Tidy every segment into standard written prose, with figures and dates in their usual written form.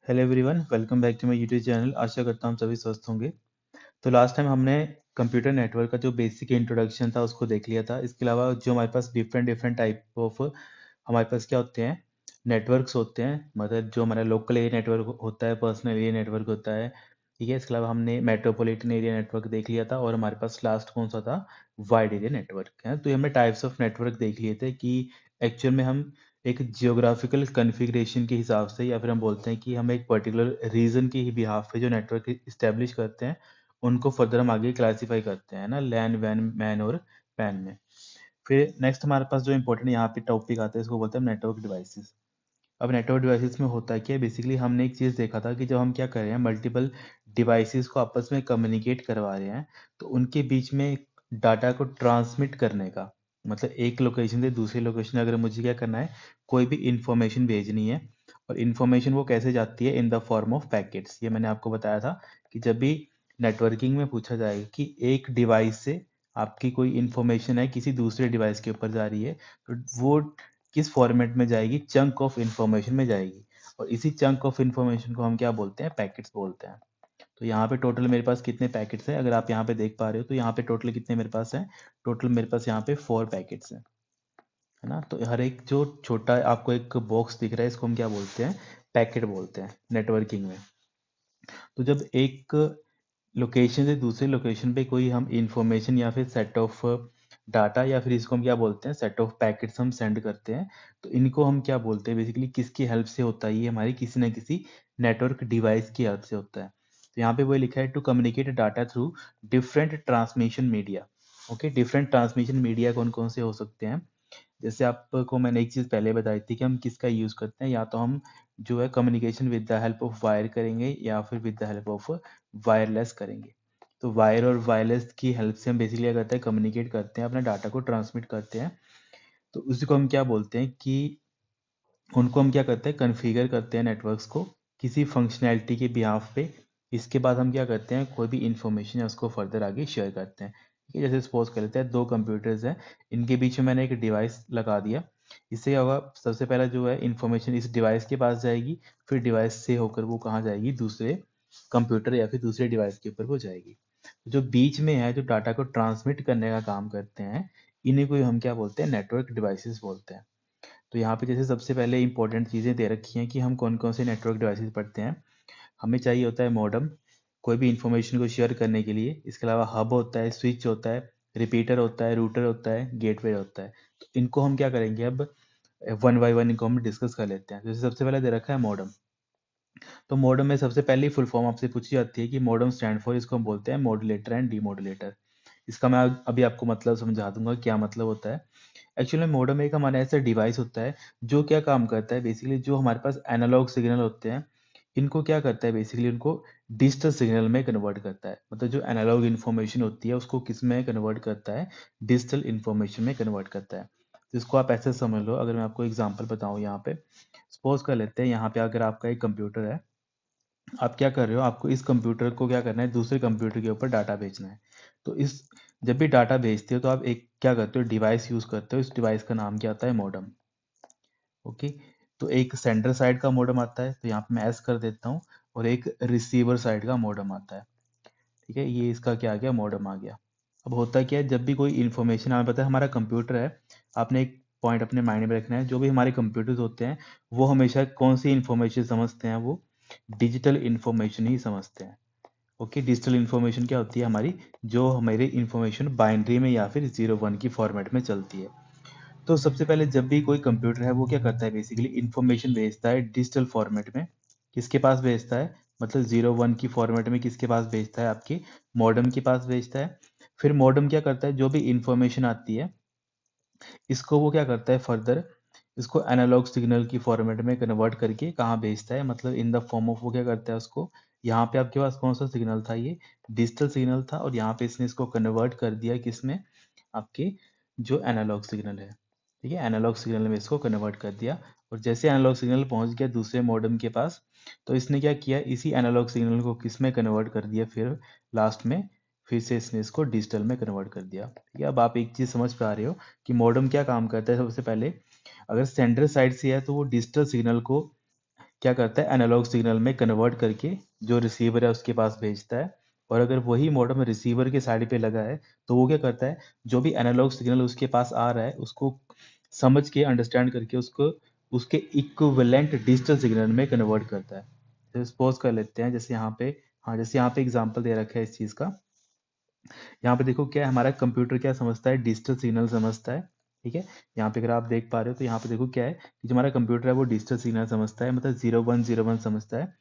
Hello everyone, welcome back to my YouTube channel. आशा करता हूँ हम सभी स्वस्थ होंगे। तो लास्ट टाइम हमने कंप्यूटर नेटवर्क का जो बेसिक इंट्रोडक्शन था उसको देख लिया था। इसके अलावा जो हमारे पास डिफरेंट डिफरेंट टाइप ऑफ हमारे पास क्या होते हैं, नेटवर्क्स होते हैं। मतलब जो हमारा लोकल एरिया नेटवर्क होता है, पर्सनल एरिया नेटवर्क होता है, ठीक है। इसके अलावा हमने मेट्रोपॉलिटन एरिया नेटवर्क देख लिया था और हमारे पास लास्ट कौन सा था, वाइड एरिया नेटवर्क है। तो ये हमने टाइप्स ऑफ नेटवर्क देख लिए थे कि एक्चुअल में हम एक जियोग्राफिकल कन्फिग्रेशन के हिसाब से, या फिर हम बोलते हैं कि हम एक पर्टिकुलर रीजन के ही बिहाफ पे जो नेटवर्क इस्टेब्लिश करते हैं उनको फर्दर हम आगे क्लासीफाई करते हैं ना, लैन वैन मैन और पैन में। फिर नेक्स्ट हमारे पास जो इंपॉर्टेंट यहाँ पे टॉपिक आता है इसको बोलते हैं नेटवर्क डिवाइसेस। अब नेटवर्क डिवाइसेस में होता है क्या, बेसिकली हमने एक चीज़ देखा था कि जब हम क्या कर रहे हैं, मल्टीपल डिवाइसेस को आपस में कम्युनिकेट करवा रहे हैं, तो उनके बीच में डाटा को ट्रांसमिट करने का मतलब एक लोकेशन से दूसरी लोकेशन अगर मुझे क्या करना है, कोई भी इंफॉर्मेशन भेजनी है, और इन्फॉर्मेशन वो कैसे जाती है, in the form of packets. ये मैंने आपको बताया था कि जब भी नेटवर्किंग में पूछा जाएगा कि एक डिवाइस से आपकी कोई इन्फॉर्मेशन है किसी दूसरे डिवाइस के ऊपर जा रही है, तो वो किस फॉर्मेट में जाएगी, चंक ऑफ इंफॉर्मेशन में जाएगी। और इसी चंक ऑफ इंफॉर्मेशन को हम क्या बोलते हैं, पैकेट्स बोलते हैं। तो यहाँ पे टोटल मेरे पास कितने पैकेट्स हैं, अगर आप यहाँ पे देख पा रहे हो तो यहाँ पे टोटल कितने मेरे पास हैं, टोटल मेरे पास यहाँ पे 4 पैकेट्स हैं, है ना। तो हर एक जो छोटा आपको एक बॉक्स दिख रहा है इसको हम क्या बोलते हैं, पैकेट बोलते हैं नेटवर्किंग में। तो जब एक लोकेशन से दूसरे लोकेशन पे कोई हम इंफॉर्मेशन या फिर सेट ऑफ डाटा, या फिर इसको हम क्या बोलते हैं, सेट ऑफ पैकेट्स हम सेंड करते हैं, तो इनको हम क्या बोलते हैं, बेसिकली किसकी हेल्प से होता है, ये हमारी किसी ना किसी नेटवर्क डिवाइस की हेल्प से होता है। तो यहाँ पे वो लिखा है to communicate data through different transmission media. Okay, different transmission media कौन कौन से हो सकते हैं, जैसे आपको मैंने एक चीज़ पहले बताई थी कि हम किसका यूज़ करते हैं, या तो हम जो है communication with the help of wire करेंगे या फिर with the help of wireless करेंगे। तो वायर और वायरलेस की हेल्प से हम बेसिकली क्या करते हैं, कम्युनिकेट करते हैं, अपना डाटा को ट्रांसमिट करते हैं। तो उसी को हम क्या बोलते हैं कि उनको हम क्या करते हैं, कन्फिगर करते हैं नेटवर्क्स को किसी फंक्शनैलिटी के बिहाफ पे। इसके बाद हम क्या करते हैं, कोई भी इंफॉर्मेशन है उसको फर्दर आगे शेयर करते हैं। ठीक है, जैसे सपोज कर लेते हैं दो कंप्यूटर्स हैं, इनके बीच में मैंने एक डिवाइस लगा दिया। इससे क्या होगा, सबसे पहला जो है इंफॉर्मेशन इस डिवाइस के पास जाएगी, फिर डिवाइस से होकर वो कहाँ जाएगी, दूसरे कंप्यूटर या फिर दूसरे डिवाइस के ऊपर वो जाएगी। तो जो बीच में है, जो डाटा को ट्रांसमिट करने का काम करते हैं, इन्हीं को हम क्या बोलते हैं, नेटवर्क डिवाइसेस बोलते हैं। तो यहाँ पे जैसे सबसे पहले इंपॉर्टेंट चीज़ें दे रखी हैं कि हम कौन कौन से नेटवर्क डिवाइसेस पढ़ते हैं। हमें चाहिए होता है मॉडेम, कोई भी इंफॉर्मेशन को शेयर करने के लिए। इसके अलावा हब होता है, स्विच होता है, रिपीटर होता है, रूटर होता है, गेटवे होता है। तो इनको हम क्या करेंगे अब, वन बाय वन इनको हम डिस्कस कर लेते हैं। जैसे सबसे पहले दे रखा है मॉडेम। तो मॉडेम में सबसे पहले फुल फॉर्म आपसे पूछी जाती है कि मॉडेम स्टैंड फॉर, इसको हम बोलते हैं मॉड्यूलेटर एंड डीमॉड्यूलेटर। इसका मैं अभी आपको मतलब समझा दूंगा क्या मतलब होता है। एक्चुअली मॉडेम एक हमारा ऐसा डिवाइस होता है जो क्या काम करता है, बेसिकली जो हमारे पास एनालॉग सिग्नल होते हैं इनको क्या करता है, बेसिकली उनको डिजिटल सिग्नल में कन्वर्ट करता है। मतलब जो एनालॉग इन्फॉर्मेशन होती है उसको किस में कन्वर्ट करता है, डिजिटल इन्फॉर्मेशन में कन्वर्ट करता है। जिसको आप ऐसे समझ लो, अगर मैं आपको एग्जांपल बताऊं, यहाँ पे सपोज कर लेते हैं, यहाँ पे अगर आपका एक कंप्यूटर है, आप क्या कर रहे हो, आपको इस कंप्यूटर को क्या करना है, दूसरे कंप्यूटर के ऊपर डाटा भेजना है। तो इस जब भी डाटा भेजते हो तो आप एक क्या करते हो, डिवाइस यूज करते हो। इस डिवाइस का नाम क्या होता है, मॉडेम। ओके, तो एक सेंडर साइड का मॉडेम आता है, तो यहाँ पे मैं एस कर देता हूँ, और एक रिसीवर साइड का मॉडेम आता है। ठीक है, ये इसका क्या आ गया, मॉडेम आ गया। अब होता क्या है, जब भी कोई इन्फॉर्मेशन, हमें पता है हमारा कंप्यूटर है, आपने एक पॉइंट अपने माइंड में रखना है, जो भी हमारे कंप्यूटर्स होते हैं वो हमेशा कौन सी इन्फॉर्मेशन समझते हैं, वो डिजिटल इन्फॉर्मेशन ही समझते हैं। ओके, डिजिटल इन्फॉर्मेशन क्या होती है हमारी, जो हमारी इन्फॉर्मेशन बाइनरी में या फिर 0 1 की फॉर्मेट में चलती है। तो सबसे पहले जब भी कोई कंप्यूटर है वो क्या करता है, बेसिकली इन्फॉर्मेशन भेजता है डिजिटल फॉर्मेट में। किसके पास भेजता है, मतलब 0 1 की फॉर्मेट में किसके पास भेजता है, आपके मॉडेम के पास भेजता है। फिर मॉडेम क्या करता है, जो भी इंफॉर्मेशन आती है इसको वो क्या करता है, फर्दर इसको एनालॉग सिग्नल की फॉर्मेट में कन्वर्ट करके कहाँ भेजता है, मतलब इन द फॉर्म ऑफ, वो क्या करता है उसको, यहाँ पे आपके पास कौन सा सिग्नल था, ये डिजिटल सिग्नल था, और यहाँ पे इसने इसको कन्वर्ट कर दिया किसमें, आपके जो एनालॉग सिग्नल है। ठीक है, एनालॉग सिग्नल में इसको कन्वर्ट कर दिया। और जैसे एनालॉग सिग्नल पहुंच गया दूसरे मॉडेम के पास, तो इसने क्या किया, इसी एनालॉग सिग्नल को किस में कन्वर्ट कर दिया, फिर लास्ट में फिर से इसने इसको डिजिटल में कन्वर्ट कर दिया। ठीक है, अब आप एक चीज समझ पा रहे हो कि मॉडेम क्या काम करता है। सबसे पहले अगर सेंडर साइड से है तो वो डिजिटल सिग्नल को क्या करता है, एनालॉग सिग्नल में कन्वर्ट करके जो रिसीवर है उसके पास भेजता है। और अगर वही मॉडेम रिसीवर के साइड पे लगा है तो वो क्या करता है, जो भी एनालॉग सिग्नल उसके पास आ रहा है उसको समझ के, अंडरस्टैंड करके उसको उसके इक्विवेलेंट डिजिटल सिग्नल में कन्वर्ट करता है। तो सपोज कर लेते हैं जैसे यहाँ पे, हाँ जैसे यहाँ पे एग्जांपल दे रखा है इस चीज़ का। यहाँ पे देखो क्या है, हमारा कंप्यूटर क्या समझता है, डिजिटल सिग्नल समझता है। ठीक है, यहाँ पे अगर आप देख पा रहे हो तो यहाँ पे देखो क्या है कि जो हमारा कंप्यूटर है वो डिजिटल सिग्नल समझता है, मतलब 0101 समझता है।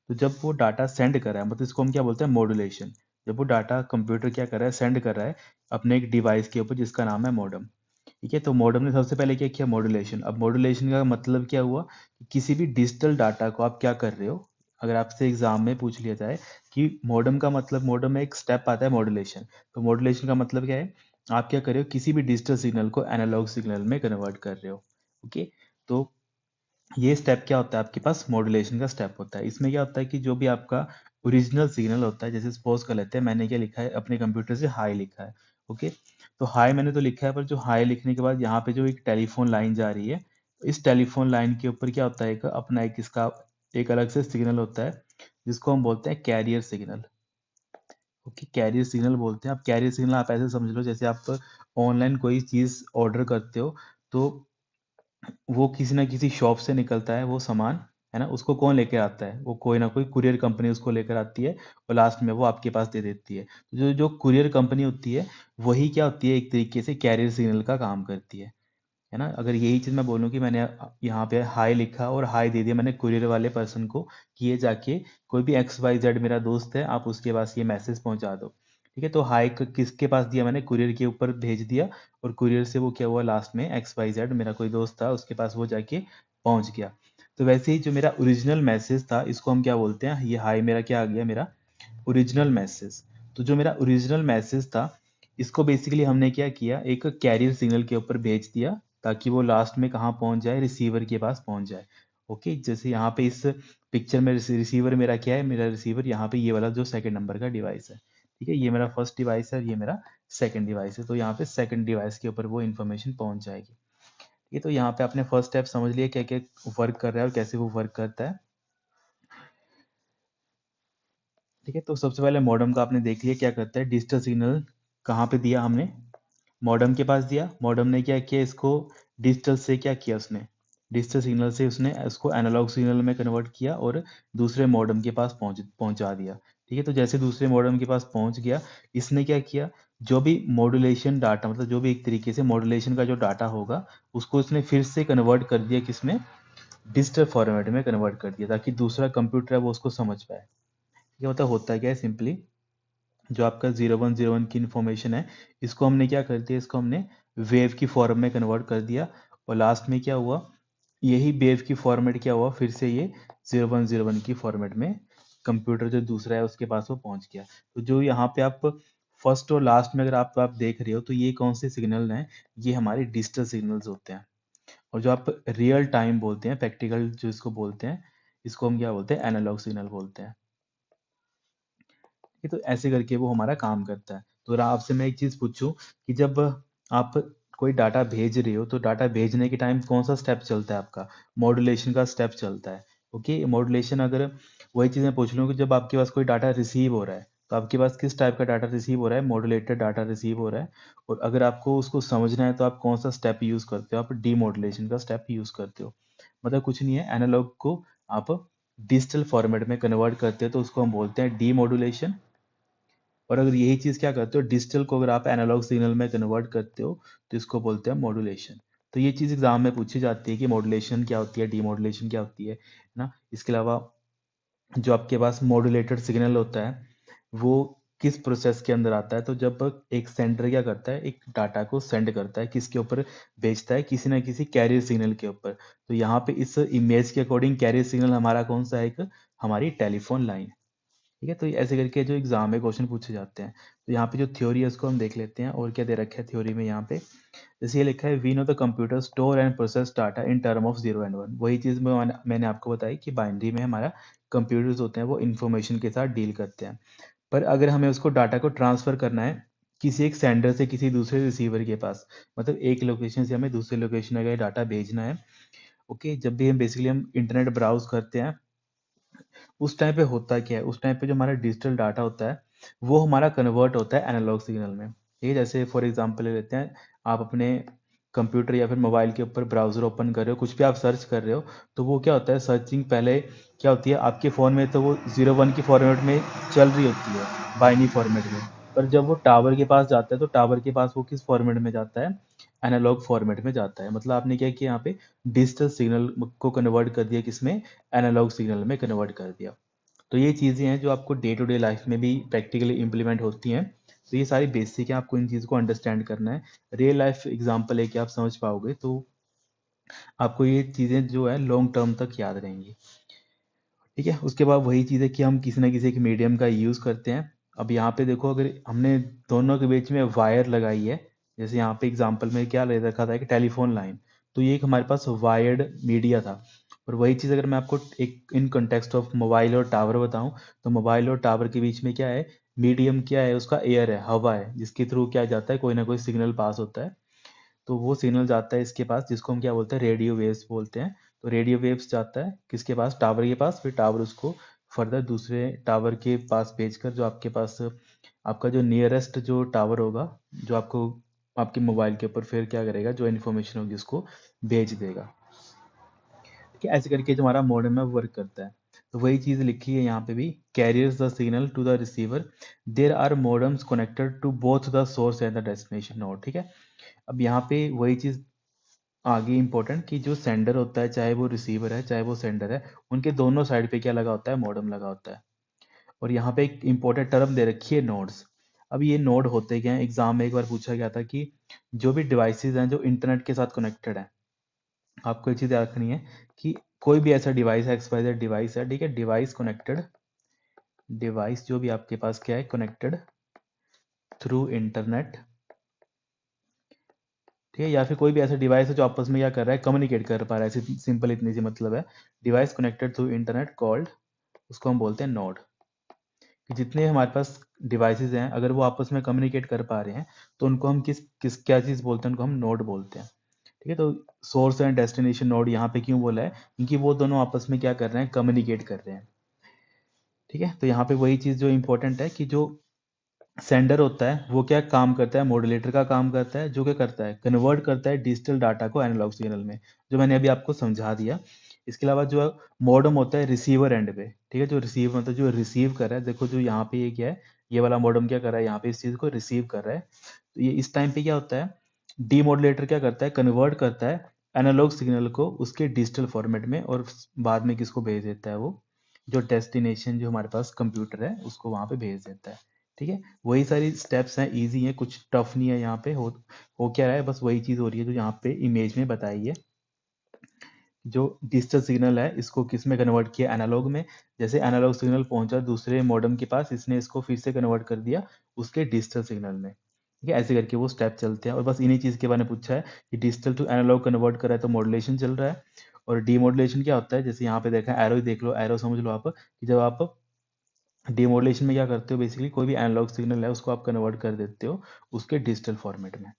तो जब वो डाटा सेंड कर रहा है, मतलब इसको हम क्या बोलते हैं, मॉड्यूलेशन। जब वो डाटा कंप्यूटर क्या कर रहा है, सेंड कर रहा है अपने एक डिवाइस के ऊपर जिसका नाम है मॉडेम। ठीक है, तो मॉडेम ने सबसे पहले क्या किया, मॉड्यूलेशन। अब मॉड्यूलेशन का मतलब क्या हुआ कि किसी भी डिजिटल डाटा को आप क्या कर रहे हो, अगर आपसे एग्जाम में पूछ लिया जाए कि मॉडेम का मतलब, मॉडेम में एक स्टेप आता है मॉड्यूलेशन। तो मॉड्यूलेशन का मतलब क्या है, आप क्या कर रहे हो, किसी भी डिजिटल सिग्नल को एनालॉग सिग्नल में कन्वर्ट कर रहे हो। ओके, तो ये स्टेप क्या होता है, आपके पास मॉड्यूलेशन का स्टेप होता है। इसमें क्या होता है कि जो भी आपका ओरिजिनल सिग्नल होता है, जैसे सपोज कर लेते हैं मैंने क्या लिखा है, अपने कंप्यूटर से हाई लिखा है। ओके, तो हाई मैंने तो लिखा है, पर जो हाई लिखने के बाद यहाँ पे जो एक टेलीफोन लाइन जा रही है, तो इस टेलीफोन लाइन के ऊपर क्या होता है, एक अपना एक इसका एक अलग से सिग्नल होता है जिसको हम बोलते हैं carrier signal. Okay, carrier signal बोलते हैं। आप कैरियर सिग्नल आप ऐसे समझ लो जैसे आप ऑनलाइन कोई चीज़ ऑर्डर करते हो, तो वो किसी ना किसी शॉप से निकलता है वो सामान, है ना, उसको कौन लेकर आता है, वो कोई ना कोई कुरियर कंपनी उसको लेकर आती है और लास्ट में वो आपके पास दे देती है। तो जो जो कुरियर कंपनी होती है वही क्या होती है, एक तरीके से कैरियर सिग्नल का काम करती है ना। अगर यही चीज़ मैं बोलूँ कि मैंने यहाँ पे हाई लिखा और हाई दे दिया मैंने कुरियर वाले पर्सन को कि ये जाके कोई भी XYZ मेरा दोस्त है, आप उसके पास ये मैसेज पहुंचा दो। ठीक है, तो हाई किसके पास दिया मैंने, कुरियर के ऊपर भेज दिया, और कुरियर से वो क्या हुआ, लास्ट में XYZ मेरा कोई दोस्त था उसके पास वो जाके पहुंच गया। तो वैसे ही जो मेरा ओरिजिनल मैसेज था इसको हम क्या बोलते हैं, ये हाई मेरा क्या आ गया, मेरा ओरिजिनल मैसेज। तो जो मेरा ओरिजिनल मैसेज था इसको बेसिकली हमने क्या किया, एक कैरियर सिग्नल के ऊपर भेज दिया ताकि वो लास्ट में कहाँ पहुंच जाए, रिसीवर के पास पहुंच जाए। ओके, जैसे यहाँ पे इस पिक्चर में रिसीवर मेरा क्या है, मेरा रिसीवर यहाँ पे ये वाला जो सेकंड नंबर का डिवाइस है। ठीक है, ये मेरा फर्स्ट डिवाइस है और ये मेरा सेकंड डिवाइस है, तो यहाँ पे सेकंड डिवाइस के ऊपर वो इन्फॉर्मेशन पहुंच जाएगी। ये तो यहाँ पे आपने फर्स्ट स्टेप समझ लिया क्या क्या वर्क कर रहा है और कैसे वो वर्क करता है। ठीक है, तो सबसे पहले मॉडेम का आपने देख लिया क्या करता है, डिजिटल सिग्नल कहाँ पे दिया हमने, मॉडेम के पास दिया। मॉडेम ने क्या किया, इसको डिजिटल से क्या किया, उसने डिजिटल सिग्नल से उसने उसको एनालॉग सिग्नल में कन्वर्ट किया और दूसरे मॉडेम के पास पहुंचा दिया। ठीक है, तो जैसे दूसरे मॉडेम के पास पहुंच गया, इसने क्या किया, जो भी मॉड्यूलेशन डाटा, मतलब जो भी एक तरीके से मॉड्यूलेशन का जो डाटा होगा उसको उसने फिर से कन्वर्ट कर दिया, किसमें, डिजिटल फॉर्मेट में कन्वर्ट कर दिया ताकि दूसरा कंप्यूटर है वो उसको समझ पाए। ये मतलब होता क्या है, सिंपली जो आपका 0101 की इंफॉर्मेशन है इसको हमने क्या कर दिया, इसको हमने वेव की फॉर्म में कन्वर्ट कर दिया, और लास्ट में क्या हुआ, यही वेव की फॉर्मेट क्या हुआ, फिर से ये 0101 की फॉर्मेट में कंप्यूटर जो दूसरा है उसके पास वो पहुंच गया। तो जो यहाँ पे आप फर्स्ट और लास्ट में अगर आप देख रहे हो तो ये कौन से सिग्नल हैं, ये हमारे डिजिटल सिग्नल्स होते हैं। और जो आप रियल टाइम बोलते हैं, प्रैक्टिकल जो इसको बोलते हैं, इसको हम क्या बोलते हैं, एनालॉग सिग्नल बोलते हैं। ये तो ऐसे करके वो हमारा काम करता है। तो अगर आपसे मैं एक चीज पूछूं कि जब आप कोई डाटा भेज रहे हो तो डाटा भेजने के टाइम कौन सा स्टेप चलता है आपका, मॉड्यूलेशन का स्टेप चलता है। ओके, मॉड्यूलेशन, अगर वही चीज मैं पूछ लूँ कि जब आपके पास कोई डाटा रिसीव हो रहा है तो आपके पास किस टाइप का डाटा रिसीव हो रहा है, मॉड्यूलेटेड डाटा रिसीव हो रहा है। और अगर आपको उसको समझना है तो आप कौन सा स्टेप यूज करते हो, आप डीमॉड्यूलेशन का स्टेप यूज करते हो। मतलब कुछ नहीं है, एनालॉग को आप डिजिटल फॉर्मेट में कन्वर्ट करते हो तो उसको हम बोलते हैं डीमॉड्यूलेशन। और अगर यही चीज क्या करते हो, डिजिटल को अगर आप एनालॉग सिग्नल में कन्वर्ट करते हो तो इसको बोलते हैं मॉड्यूलेशन। तो ये चीज एग्जाम में पूछी जाती है कि मॉड्यूलेशन क्या होती है, डीमॉड्यूलेशन क्या होती है ना। इसके अलावा जो आपके पास मॉड्यूलेटेड सिग्नल होता है वो किस प्रोसेस के अंदर आता है, तो जब एक सेंडर क्या करता है, एक डाटा को सेंड करता है, किसके ऊपर भेजता है, किसी ना किसी कैरियर सिग्नल के ऊपर। तो यहाँ पे इस इमेज के अकॉर्डिंग कैरियर सिग्नल हमारा कौन सा है, एक हमारी टेलीफोन लाइन। ठीक है, तो ऐसे करके जो एग्जाम में क्वेश्चन पूछे जाते हैं। तो यहाँ पे जो थ्योरी है उसको हम देख लेते हैं, और क्या दे रखा है थ्योरी में यहाँ पे, जैसे ये लिखा है, we know the computer store and process data in term of 0 and 1। वही चीज़ मैंने आपको बताई कि बाइनरी में हमारा कंप्यूटर्स होते हैं वो इन्फॉर्मेशन के साथ डील करते हैं। पर अगर हमें उसको डाटा को ट्रांसफर करना है किसी एक सेंडर से किसी दूसरे रिसीवर के पास, मतलब एक लोकेशन से हमें दूसरे लोकेशन अगर डाटा भेजना है, ओके, जब भी हम बेसिकली हम इंटरनेट ब्राउज करते हैं, उस टाइम पे होता क्या है, उस टाइम पे जो हमारा डिजिटल डाटा होता है वो हमारा कन्वर्ट होता है एनालॉग सिग्नल में। ठीक है, जैसे फॉर एग्जांपल ले लेते हैं, आप अपने कंप्यूटर या फिर मोबाइल के ऊपर ब्राउजर ओपन कर रहे हो, कुछ भी आप सर्च कर रहे हो, तो वो क्या होता है, सर्चिंग पहले क्या होती है आपके फ़ोन में, तो वो 01 की फॉर्मेट में चल रही होती है, बाइनरी फॉर्मेट में। पर जब वो टावर के पास जाता है तो टावर के पास वो किस फॉर्मेट में जाता है, एनालॉग फॉर्मेट में जाता है। मतलब आपने क्या किया यहाँ पे, डिजिटल सिग्नल को कन्वर्ट कर दिया किसमें, एनालॉग सिग्नल में कन्वर्ट कर दिया। तो ये चीज़ें हैं जो आपको डे टू डे लाइफ में भी प्रैक्टिकली इम्प्लीमेंट होती हैं। तो ये सारी बेसिक है, आपको इन चीज़ को अंडरस्टैंड करना है। रियल लाइफ एग्जांपल लेके आप समझ पाओगे तो आपको ये चीज़ें जो है लॉन्ग टर्म तक याद रहेंगी। ठीक है, उसके बाद वही चीज़ है कि हम किसी ना किसी एक मीडियम का यूज़ करते हैं। अब यहाँ पे देखो, अगर हमने दोनों के बीच में वायर लगाई है, जैसे यहाँ पे एग्जांपल में क्या ले रखा था कि टेलीफोन लाइन, तो ये एक हमारे पास वायर्ड मीडिया था। और वही चीज़ अगर मैं आपको एक इन कंटेक्स्ट ऑफ मोबाइल और टावर बताऊं, तो मोबाइल और टावर के बीच में क्या है, मीडियम क्या है उसका, एयर है, हवा है, जिसके थ्रू क्या जाता है, कोई ना कोई सिग्नल पास होता है। तो वो सिग्नल जाता है इसके पास, जिसको हम क्या बोलते हैं, रेडियो वेव्स बोलते हैं। तो रेडियो वेव्स जाता है किसके पास, टावर के पास, फिर टावर उसको फर्दर दूसरे टावर के पास भेजकर, जो आपके पास आपका जो नियरेस्ट जो टावर होगा, जो आपको आपके मोबाइल के ऊपर फिर क्या करेगा, जो इन्फॉर्मेशन होगी उसको भेज देगा। ठीक है, ऐसे करके जो हमारा मॉडेम है वर्क करता है। तो वही चीज़ लिखी है यहाँ पे भी, carriers the signal to the receiver, there are modems connected to both the source and the destination node. ठीक है, अब यहाँ पे वही चीज़ आगे इंपॉर्टेंट कि जो सेंडर होता है, चाहे वो रिसीवर है चाहे वो सेंडर है, उनके दोनों साइड पे क्या लगा होता है, मॉडेम लगा होता है। और यहाँ पे एक इंपॉर्टेंट टर्म दे रखी है, नोड्स। अब ये नोड होते क्या हैं, एग्जाम में एक बार पूछा गया था कि जो भी डिवाइसेस हैं जो इंटरनेट के साथ कनेक्टेड है, आपको एक चीज़ याद रखनी है कि कोई भी ऐसा डिवाइस है, XYZ डिवाइस है, ठीक है, डिवाइस कनेक्टेड, डिवाइस जो भी आपके पास क्या है, कनेक्टेड थ्रू इंटरनेट, ठीक है, या फिर कोई भी ऐसा डिवाइस है जो आपस में क्या कर रहा है, कम्युनिकेट कर पा रहा है, सिंपल इतनी सी मतलब है, device connected through internet called, उसको हम बोलते हैं नोड। कि जितने हमारे पास डिवाइसेस हैं, अगर वो आपस में कम्युनिकेट कर पा रहे हैं, तो उनको हम किस किस क्या चीज़ बोलते हैं, उनको हम नोड बोलते हैं। ठीक है, तो सोर्स एंड डेस्टिनेशन नोड यहाँ पे क्यों बोला है, क्योंकि वो दोनों आपस में क्या कर रहे हैं, कम्युनिकेट कर रहे हैं। ठीक है, तो यहाँ पे वही चीज़ जो इंपॉर्टेंट है कि जो सेंडर होता है वो क्या काम करता है, मॉड्यूलेटर का काम करता है, जो क्या करता है, कन्वर्ट करता है डिजिटल डाटा को एनालॉग सिग्नल में, जो मैंने अभी आपको समझा दिया। इसके अलावा जो मॉडम होता है रिसीवर एंड पे, ठीक है, जो रिसीव मतलब जो रिसीव कर रहा है, देखो जो यहाँ पे ये क्या है, ये वाला मॉडम क्या कर रहा है, यहाँ पे इस चीज़ को रिसीव कर रहा है। तो ये इस टाइम पे क्या होता है, डीमॉड्यूलेटर क्या करता है, कन्वर्ट करता है एनालॉग सिग्नल को उसके डिजिटल फॉर्मेट में, और बाद में किसको भेज देता है, वो जो डेस्टिनेशन जो हमारे पास कंप्यूटर है उसको वहाँ पे भेज देता है। ठीक है, वही सारी स्टेप्स हैं, इजी हैं, कुछ टफ नहीं है। यहाँ पे हो क्या रहा है, बस वही चीज़ हो रही है जो यहाँ पे इमेज में बताई है। जो डिजिटल सिग्नल है इसको किस में कन्वर्ट किया, एनालॉग में। जैसे एनालॉग सिग्नल पहुंचा दूसरे मॉडेम के पास, इसने इसको फिर से कन्वर्ट कर दिया उसके डिजिटल सिग्नल में। ठीक है, ऐसे करके वो स्टेप चलते हैं, और बस इन्हीं चीज़ के बारे में पूछा है कि डिजिटल टू एनालॉग कन्वर्ट करा है तो मॉड्यूलेशन चल रहा है, और डीमॉड्यूलेशन क्या होता है, जैसे यहाँ पे देखा है, एरो ही देख लो, एरो समझ लो आप, कि जब आप डीमॉड्यूलेशन में क्या करते हो, बेसिकली कोई भी एनालॉग सिग्नल है उसको आप कन्वर्ट कर देते हो उसके डिजिटल फॉर्मेट में।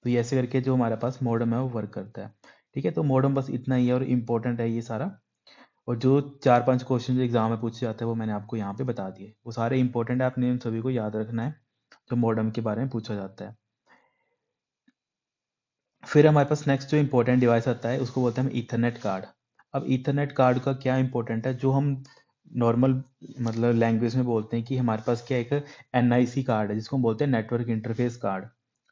तो ये ऐसे करके जो हमारे पास मॉडेम है वो वर्क करता है। ठीक है, तो मॉडेम बस इतना ही है और इम्पोर्टेंट है ये सारा। और जो 4-5 क्वेश्चन जो एग्जाम में पूछे जाते हैं वो मैंने आपको यहाँ पे बता दिए, वो सारे इंपॉर्टेंट है, आपने उन सभी को याद रखना है जो मॉडेम के बारे में पूछा जाता है। फिर हमारे पास नेक्स्ट जो इंपॉर्टेंट डिवाइस आता है उसको बोलते हैं हम ईथरनेट कार्ड। अब ईथरनेट कार्ड का क्या इंपॉर्टेंट है, जो हम नॉर्मल मतलब लैंग्वेज में बोलते हैं कि हमारे पास क्या एक NIC कार्ड है, जिसको हम बोलते हैं नेटवर्क इंटरफेस कार्ड।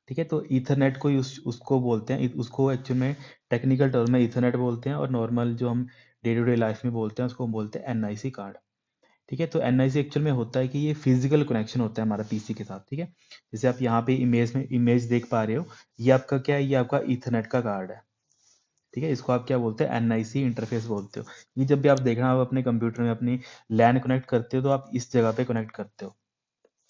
ठीक है, तो ईथरनेट को उसको बोलते हैं, उसको एक्चुअल में टेक्निकल टर्म में ईथरनेट बोलते हैं, और नॉर्मल जो हम डे टू डे लाइफ में बोलते हैं उसको हम बोलते हैं NIC कार्ड। ठीक है, तो NIC एक्चुअल में होता है कि ये फिजिकल कनेक्शन होता है हमारा PC के साथ। ठीक है, जैसे आप यहाँ पे इमेज देख पा रहे हो, ये आपका क्या है, ये आपका ईथरनेट का कार्ड है। ठीक है, इसको आप क्या बोलते हैं, NIC इंटरफेस बोलते हो। ये जब भी आप देखना आप अपने कंप्यूटर में अपनी लैन कनेक्ट करते हो तो आप इस जगह पे कनेक्ट करते हो।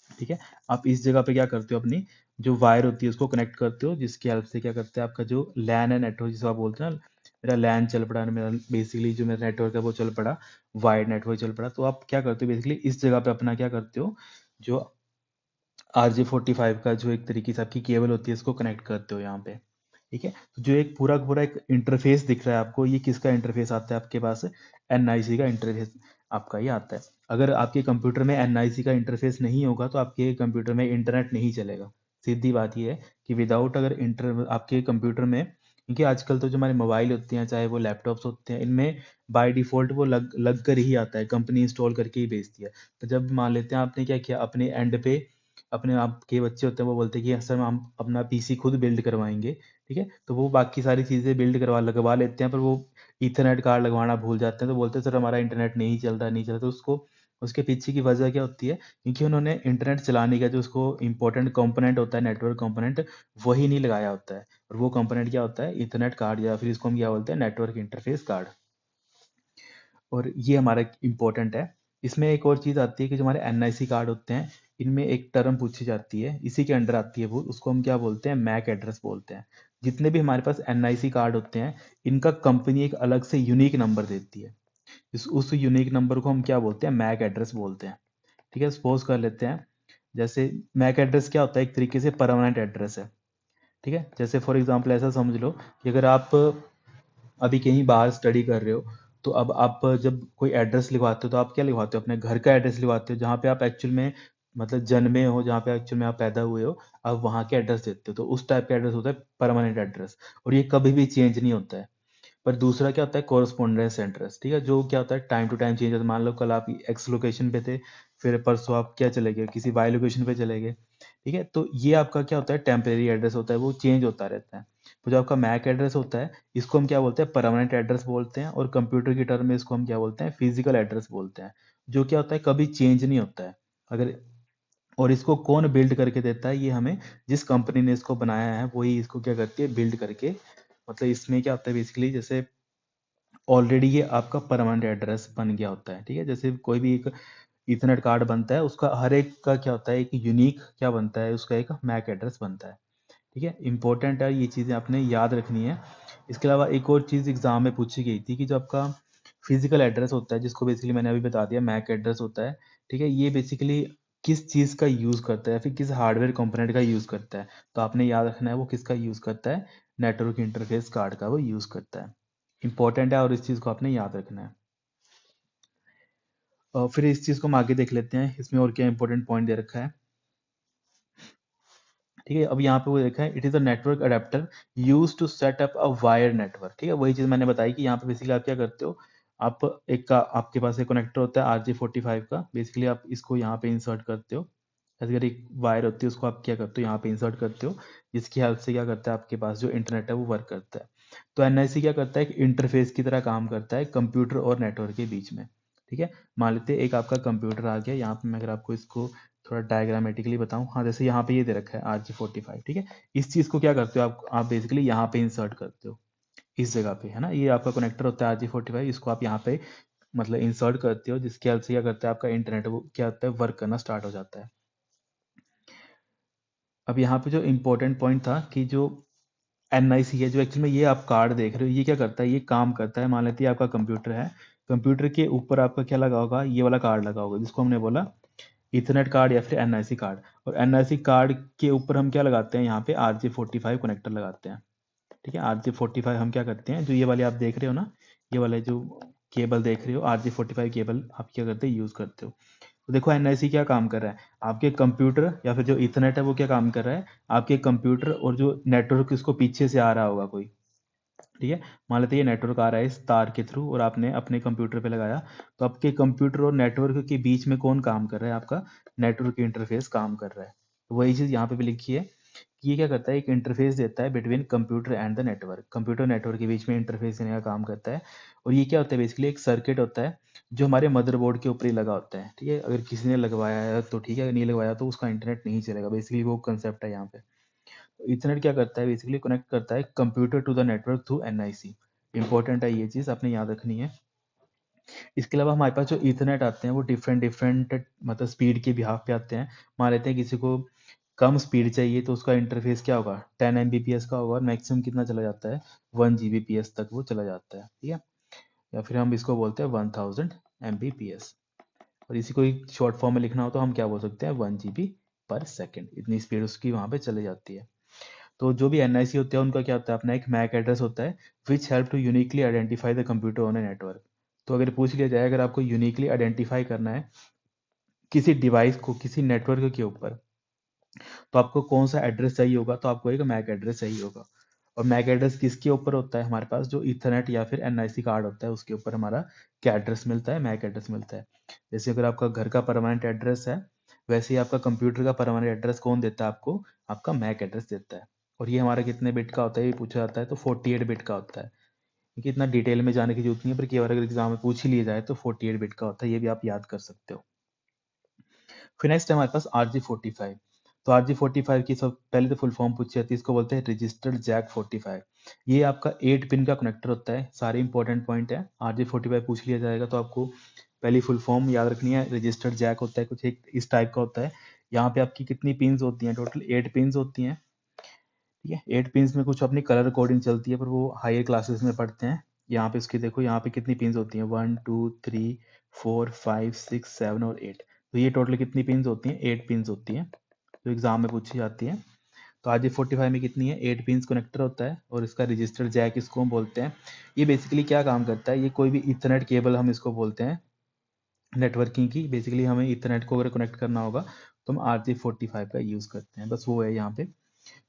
ठीक है, आप इस जगह पे क्या करते हो, अपनी जो वायर होती है उसको कनेक्ट करते हो, जिसकी हेल्प से क्या करते हैं, आपका जो लैन है, नेटवर्क जिसको आप बोलते हैं ना, मेरा लैन चल पड़ा, मेरा बेसिकली जो मेरा नेटवर्क है वो चल पड़ा, वायर्ड नेटवर्क चल पड़ा, तो आप क्या करते हो बेसिकली इस जगह पे अपना क्या करते हो, जो RJ45 का जो एक तरीके से आपकी केबल होती है इसको कनेक्ट करते हो यहाँ पे। ठीक है। तो जो एक पूरा का पूरा एक इंटरफेस दिख रहा है आपको, ये किसका इंटरफेस आता है आपके पास? एनआईसी का इंटरफेस आपका ये आता है। अगर आपके कंप्यूटर में एनआईसी का इंटरफेस नहीं होगा तो आपके कंप्यूटर में इंटरनेट नहीं चलेगा। सीधी बात ये है कि विदाउट अगर इंटर आपके कंप्यूटर में, क्योंकि आजकल तो जो हमारे मोबाइल होते हैं चाहे वो लैपटॉप्स होते हैं, इनमें बाय डिफॉल्ट वो लग कर ही आता है, कंपनी इंस्टॉल करके ही भेजती है। तो जब मान लेते हैं आपने क्या किया अपने एंड पे, अपने आपके बच्चे होते हैं वो बोलते हैं कि सर हम अपना पीसी खुद बिल्ड करवाएंगे, ठीक है, तो वो बाकी सारी चीज़ें बिल्ड करवा लगवा लेते हैं, पर वो ईथरनेट कार्ड लगवाना भूल जाते हैं, तो बोलते हैं सर हमारा इंटरनेट नहीं चल रहा नहीं चल रहा। तो उसको उसके पीछे की वजह क्या होती है? क्योंकि उन्होंने इंटरनेट चलाने का जो उसको इंपॉर्टेंट कंपोनेंट होता है, नेटवर्क कंपोनेंट, वही नहीं लगाया होता है। और वो कंपोनेंट क्या होता है? ईथरनेट कार्ड, या फिर इसको हम क्या बोलते हैं? Network interface card. और ये हमारा इम्पोर्टेंट है। इसमें एक और चीज़ आती है कि जो हमारे एनआईसी कार्ड होते हैं, इनमें एक टर्म पूछी जाती है, इसी के अंडर आती है वो, उसको हम क्या बोलते हैं? मैक एड्रेस बोलते हैं। जितने भी हमारे पास एनआईसी कार्ड होते हैं, इनका कंपनी एक अलग से यूनिक नंबर देती है। उस यूनिक नंबर को हम क्या बोलते हैं? मैक एड्रेस बोलते हैं। ठीक है, सपोज कर लेते हैं, जैसे मैक एड्रेस क्या होता है? एक तरीके से परमानेंट एड्रेस है। ठीक है, जैसे फॉर एग्जांपल ऐसा समझ लो कि अगर आप अभी कहीं बाहर स्टडी कर रहे हो, तो अब आप जब कोई एड्रेस लिखवाते हो तो आप क्या लिखवाते हो? अपने घर का एड्रेस लिखवाते हो, जहाँ पे आप एक्चुअल में मतलब जन्मे हो, जहाँ पे एक्चुअल में आप पैदा हुए हो, आप वहाँ के एड्रेस देते हो। तो उस टाइप का एड्रेस होता है परमानेंट एड्रेस, और ये कभी भी चेंज नहीं होता है। पर दूसरा क्या होता है? Correspondence address. ठीक है, जो क्या होता है? टाइम टू टाइम चेंज होता है। मान लो कल आप एक्स लोकेशन पे थे, फिर परसों आप क्या चले गए? किसी वाई लोकेशन पे चले गए। ठीक है, तो ये आपका क्या होता है? टेम्परेरी एड्रेस होता है, वो चेंज होता रहता है। तो जो आपका मैक एड्रेस होता है, इसको हम क्या बोलते हैं? परमानेंट एड्रेस बोलते हैं, और कंप्यूटर की टर्म में इसको हम क्या बोलते हैं? फिजिकल एड्रेस बोलते हैं। जो क्या होता है? कभी चेंज नहीं होता है। अगर और इसको कौन बिल्ड करके देता है? ये हमें, जिस कंपनी ने इसको बनाया है वही इसको क्या करती है? बिल्ड करके, मतलब इसमें क्या होता है बेसिकली, जैसे ऑलरेडी ये आपका परमानेंट एड्रेस बन गया होता है। ठीक है, जैसे कोई भी एक इथरनेट कार्ड बनता है, उसका हर एक का क्या होता है? एक यूनिक क्या बनता है? उसका एक मैक एड्रेस बनता है। ठीक है, इंपॉर्टेंट है, ये चीज़ें आपने याद रखनी है। इसके अलावा एक और चीज़ एग्जाम में पूछी गई थी कि जो आपका फिजिकल एड्रेस होता है, जिसको बेसिकली मैंने अभी बता दिया मैक एड्रेस होता है। ठीक है, ये बेसिकली किस चीज़ का यूज़ करता है, या फिर किस हार्डवेयर कंपोनेंट का यूज़ करता है? तो आपने याद रखना है वो किसका यूज़ करता है? नेटवर्क इंटरफेस कार्ड का वो यूज़ करता है। इंपॉर्टेंट है और इस चीज़ को आपने याद रखना है। और फिर इस चीज़ को हम आगे देख लेते हैं, इसमें और क्या इंपॉर्टेंट पॉइंट दे रखा है। ठीक है, अब यहाँ पे वो देखा है, it is a network adapter use to set up a wire network. ठीक है, वही चीज़ मैंने बताई कि यहाँ पे बेसिकली आप क्या करते हो? आप एक का आपके पास एक कनेक्टर होता है RJ45 का, बेसिकली आप इसको यहाँ पे इंसर्ट करते हो। ऐसे अगर एक वायर होती है, उसको आप क्या करते हो? यहाँ पे इंसर्ट करते हो, जिसकी हेल्प से क्या करता है आपके पास जो इंटरनेट है वो वर्क करता है। तो एनआईसी क्या करता है? एक इंटरफेस की तरह काम करता है कंप्यूटर और नेटवर्क के बीच में। ठीक है, मान लेते हैं एक आपका कंप्यूटर आ गया, यहाँ पे मैं अगर आपको इसको थोड़ा डायग्रामेटिकली बताऊं, हाँ, जैसे यहाँ पे ये दे रखा है RJ45। ठीक है, इस चीज़ को क्या करते हो आप बेसिकली यहाँ पे इंसर्ट करते हो, इस जगह पे, है ना, ये आपका कनेक्टर होता है RJ45, इसको आप यहाँ पे मतलब इंसर्ट करते हो, जिसकी हेल्प से क्या करता है आपका इंटरनेट वो क्या होता है? वर्क करना स्टार्ट हो जाता है। अब यहाँ पे जो इंपॉर्टेंट पॉइंट था कि जो एनआईसी है, जो एक्चुअली में ये आप कार्ड देख रहे हो, ये क्या करता है? ये काम करता है, मान लेते हैं आपका कंप्यूटर है, कंप्यूटर के ऊपर आपका क्या लगा होगा? ये वाला कार्ड लगा होगा, जिसको हमने बोला इथरनेट कार्ड या फिर एनआईसी कार्ड। और एनआईसी कार्ड के ऊपर हम क्या लगाते हैं? यहाँ पे RJ45 कनेक्टर लगाते हैं। ठीक है, RJ45 हम क्या करते हैं? जो ये वाले आप देख रहे हो ना, ये वाले जो केबल देख रहे हो, RJ45 केबल आप क्या करते हैं? यूज करते हो। तो देखो एनआईसी क्या काम कर रहा है? आपके कंप्यूटर या फिर जो इथरनेट है वो क्या काम कर रहा है? आपके कंप्यूटर और जो नेटवर्क इसको पीछे से आ रहा होगा कोई, ठीक है, मान लेते हैं ये नेटवर्क आ रहा है इस तार के थ्रू और आपने अपने कंप्यूटर पे लगाया, तो आपके कंप्यूटर और नेटवर्क के बीच में कौन काम कर रहा है? आपका नेटवर्क इंटरफेस काम कर रहा है। तो वही चीज़ यहाँ पे भी लिखी है कि ये क्या करता है? एक इंटरफेस देता है between computer and the network, computer network के बीच में इंटरफेस देने का काम करता है। और ये क्या होता है? बेसिकली एक सर्किट होता है जो हमारे मदरबोर्ड के ऊपर ही लगा होता है। ठीक है, अगर किसी ने लगवाया है तो ठीक है, अगर नहीं लगवाया तो उसका इंटरनेट नहीं चलेगा, बेसिकली वो कंसेप्ट है यहाँ पे। इथरनेट क्या करता है? बेसिकली कनेक्ट करता है computer to the network through NIC. Important है, ये चीज़ आपने याद रखनी है। इसके अलावा हमारे पास जो इथरनेट आते हैं वो डिफरेंट डिफरेंट मतलब स्पीड के बिहाफ पे आते हैं। मान लेते हैं किसी को कम स्पीड चाहिए तो उसका इंटरफेस क्या होगा? 10 Mbps का होगा, और मैक्सिमम कितना चला जाता है? 1 Gbps तक वो चला जाता है। ठीक है, या फिर हम इसको बोलते हैं 1000 Mbps। और इसी को एक शॉर्ट फॉर्म में लिखना हो तो हम क्या बोल सकते हैं? 1 GB पर सेकेंड, इतनी स्पीड उसकी वहाँ पे चली जाती है। तो जो भी एनआईसी होते हैं उनका क्या होता है, अपना एक मैक एड्रेस होता है which help to uniquely identify the computer on a network. तो अगर पूछ लिया जाए, अगर आपको यूनिकली आइडेंटिफाई करना है किसी डिवाइस को किसी नेटवर्क के ऊपर, तो आपको कौन सा एड्रेस चाहिए होगा, तो आपको एक मैक एड्रेस चाहिए होगा। और मैक एड्रेस किसके ऊपर होता है, हमारे पास जो इथरनेट या फिर एनआईसी कार्ड होता है उसके ऊपर हमारा क्या एड्रेस मिलता है, मैक एड्रेस मिलता है। जैसे अगर आपका घर का परमानेंट एड्रेस है, वैसे ही आपका कंप्यूटर का परमानेंट एड्रेस कौन देता है आपको, आपका मैक एड्रेस देता है। और ये हमारा कितने बिट का होता है, ये पूछा जाता है तो 48 बिट का होता है। क्योंकि इतना डिटेल में जाने की जरूरत नहीं है, पर कई बार अगर एग्जाम में पूछ ही लिया जाए तो 48 बिट का होता है, ये भी आप याद कर सकते हो। फिर नेक्स्ट है हमारे पास RJ45। तो RJ45 की सब पहले तो फुल फॉर्म पूछी जाती है, इसको बोलते हैं रजिस्टर्ड जैक 45। ये आपका 8 पिन का कनेक्टर होता है, सारे इंपॉर्टेंट पॉइंट है। RJ45 पूछ लिया जाएगा तो आपको पहली फुल फॉर्म याद रखनी है। रजिस्टर्ड जैक होता है कुछ एक इस टाइप का होता है। यहाँ पे आपकी कितनी पिन्स होती हैं, टोटल 8 पिन्स होती हैं। ठीक है, 8 पिन्स में कुछ अपनी कलर कोडिंग चलती है, पर वो हायर क्लासेस में पढ़ते हैं। यहाँ पे इसकी देखो, यहाँ पे कितनी पिन्स होती हैं, 1 2 3 4 5 6 7 और 8। तो ये टोटल कितनी पिन्स होती हैं, 8 पिन्स होती हैं, जो एग्जाम में पूछी जाती है। तो RJ45 में कितनी है, 8 पिन्स कनेक्टर होता है, और इसका रजिस्टर जैक इसको हम बोलते हैं। ये बेसिकली क्या काम करता है, ये कोई भी इथरनेट केबल हम इसको बोलते हैं नेटवर्किंग की। बेसिकली हमें इथरनेट को अगर कनेक्ट करना होगा तो हम RJ45 का यूज़ करते हैं, बस वो है यहाँ पे।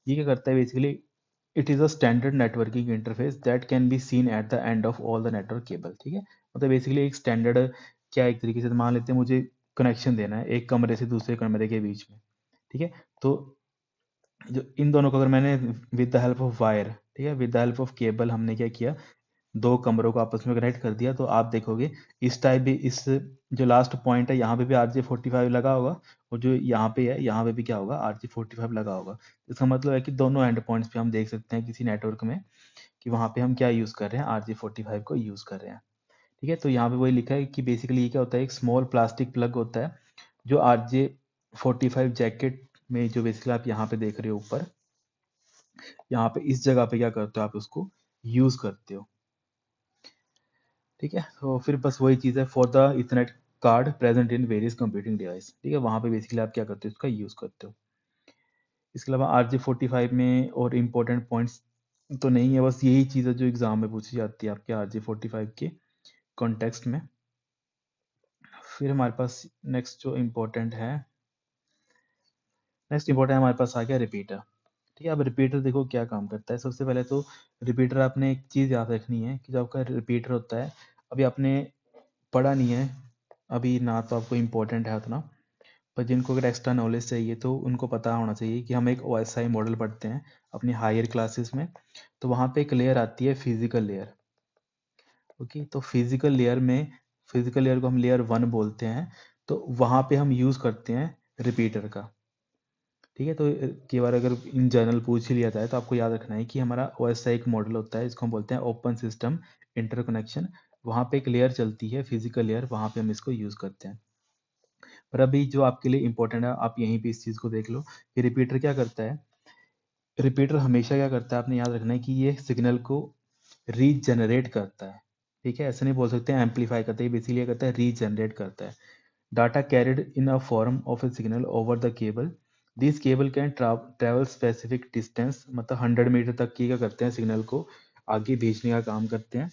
ये क्या करता है basically, it is a standard networking interface that can be seen at the end of all the network cable. ठीक है, मतलब बेसिकली एक स्टैंडर्ड, क्या एक तरीके से मान लेते हैं मुझे कनेक्शन देना है एक कमरे से दूसरे कमरे के बीच में। ठीक है, तो जो इन दोनों को अगर मैंने with the help of wire, ठीक है, with the help of cable हमने क्या किया, दो कमरों को आपस में कनेक्ट कर दिया, तो आप देखोगे इस टाइप भी, इस जो लास्ट पॉइंट है यहाँ पे भी RJ45 लगा होगा, और जो यहाँ पे है यहाँ पे भी क्या होगा, RJ45 लगा होगा। इसका मतलब है कि दोनों एंड पॉइंट्स पे हम देख सकते हैं किसी नेटवर्क में कि वहाँ पे हम क्या यूज़ कर रहे हैं, RJ45 को यूज़ कर रहे हैं। ठीक है, तो यहाँ पे वही लिखा है कि बेसिकली ये क्या होता है, एक स्मॉल प्लास्टिक प्लग होता है जो RJ45 जैकेट में, जो बेसिकली आप यहाँ पे देख रहे हो ऊपर, यहाँ पे इस जगह पे क्या करते हो, आप उसको यूज़ करते हो। ठीक है, तो फिर बस वही चीज़ है, for the Ethernet card present in various computing device. ठीक है, वहाँ पे बेसिकली आप क्या करते हो, इसका यूज़ करते हो। इसके अलावा RJ45 में और इम्पोर्टेंट पॉइंट्स तो नहीं है, बस यही चीज़ है जो एग्जाम में पूछी जाती है आपके RJ45 के कॉन्टेक्स्ट में। फिर हमारे पास नेक्स्ट इंपॉर्टेंट हमारे पास आ गया रिपीटर। ठीक है, अब रिपीटर देखो क्या काम करता है। सबसे पहले तो रिपीटर, आपने एक चीज़ याद रखनी है कि जो आपका रिपीटर होता है, अभी आपने पढ़ा नहीं है अभी ना, तो आपको इम्पोर्टेंट है उतना, पर जिनको अगर एक्स्ट्रा नॉलेज चाहिए तो उनको पता होना चाहिए कि हम एक OSI मॉडल पढ़ते हैं अपनी हायर क्लासेस में। तो वहाँ पे एक लेयर आती है फिजिकल लेयर। ओके, तो फिजिकल लेयर को हम लेयर 1 बोलते हैं। तो वहाँ पे हम यूज़ करते हैं रिपीटर का। ठीक है, तो कई बार अगर इन जनरल पूछ ही लिया जाए तो आपको याद रखना है कि हमारा OSI एक मॉडल होता है, इसको हम बोलते हैं ओपन सिस्टम इंटरकनेक्शन। वहाँ पे एक लेयर चलती है फिजिकल लेयर, वहाँ पे हम इसको यूज़ करते हैं। पर अभी जो आपके लिए इंपॉर्टेंट है, आप यहीं पे इस चीज़ को देख लो कि रिपीटर क्या करता है। रिपीटर हमेशा क्या करता है, आपने याद रखना है कि ये सिग्नल को रीजनरेट करता है। ठीक है, ऐसे नहीं बोल सकते एम्पलीफाई करता है, ये बेसिकली क्या करता है, रीजनरेट करता है। Data carried in a form of A signal over the cable, this cable can travel specific distance, मतलब 100 मीटर तक की क्या करते हैं, सिग्नल को आगे भेजने का काम करते हैं।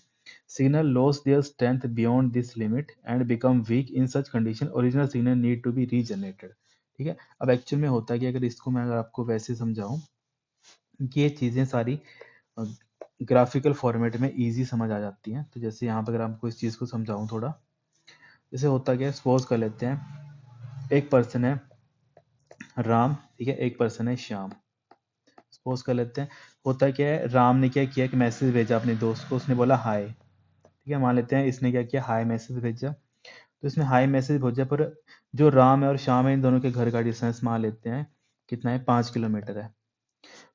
Signal loss their strength beyond this limit and become weak, in such condition original signal need to be regenerated. ठीक है, अब एक्चुअल में होता है कि अगर इसको मैं अगर आपको वैसे समझाऊं कि ये चीज़ें सारी ग्राफिकल फॉर्मेट में इजी समझ आ जाती हैं। तो जैसे यहाँ पर अगर आपको इस चीज़ को समझाऊं थोड़ा, जैसे होता क्या है, सपोज कर लेते हैं एक पर्सन है राम, ठीक है, एक पर्सन है श्याम। सपोज कर लेते हैं, होता क्या है, राम ने क्या किया कि मैसेज भेजा अपने दोस्त को, उसने बोला हाय। ठीक है, मान लेते हैं इसने क्या किया, हाय मैसेज भेजा। तो इसने हाय मैसेज भेजा, पर जो राम है और श्याम है, इन दोनों के घर का डिस्टेंस मान लेते हैं कितना है, 5 किलोमीटर है।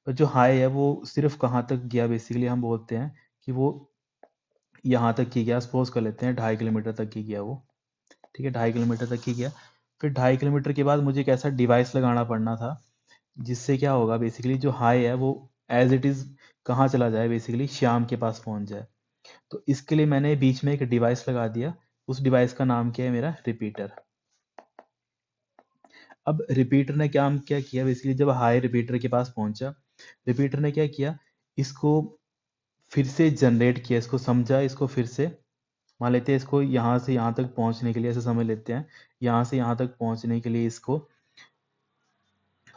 पर जो हाय है वो सिर्फ कहाँ तक गया, बेसिकली हम बोलते हैं कि वो यहाँ तक की गया। सपोज कर लेते हैं 2.5 किलोमीटर तक की गया वो। ठीक है, 2.5 किलोमीटर तक की गया। फिर 2.5 किलोमीटर के बाद मुझे एक ऐसा डिवाइस लगाना पड़ना था जिससे क्या होगा, बेसिकली जो हाई है वो एज इट इज कहाँ चला जाए, बेसिकली श्याम के पास पहुंच जाए। तो इसके लिए मैंने बीच में एक डिवाइस लगा दिया, उस डिवाइस का नाम क्या है, मेरा रिपीटर। अब रिपीटर ने क्या क्या किया, बेसिकली जब हाई रिपीटर के पास पहुंचा रिपीटर ने क्या किया, इसको फिर से जनरेट किया, इसको समझा, इसको फिर से मान लेते हैं इसको यहाँ से यहाँ तक पहुँचने के लिए, ऐसे समझ लेते हैं, यहाँ से यहाँ तक पहुँचने के लिए इसको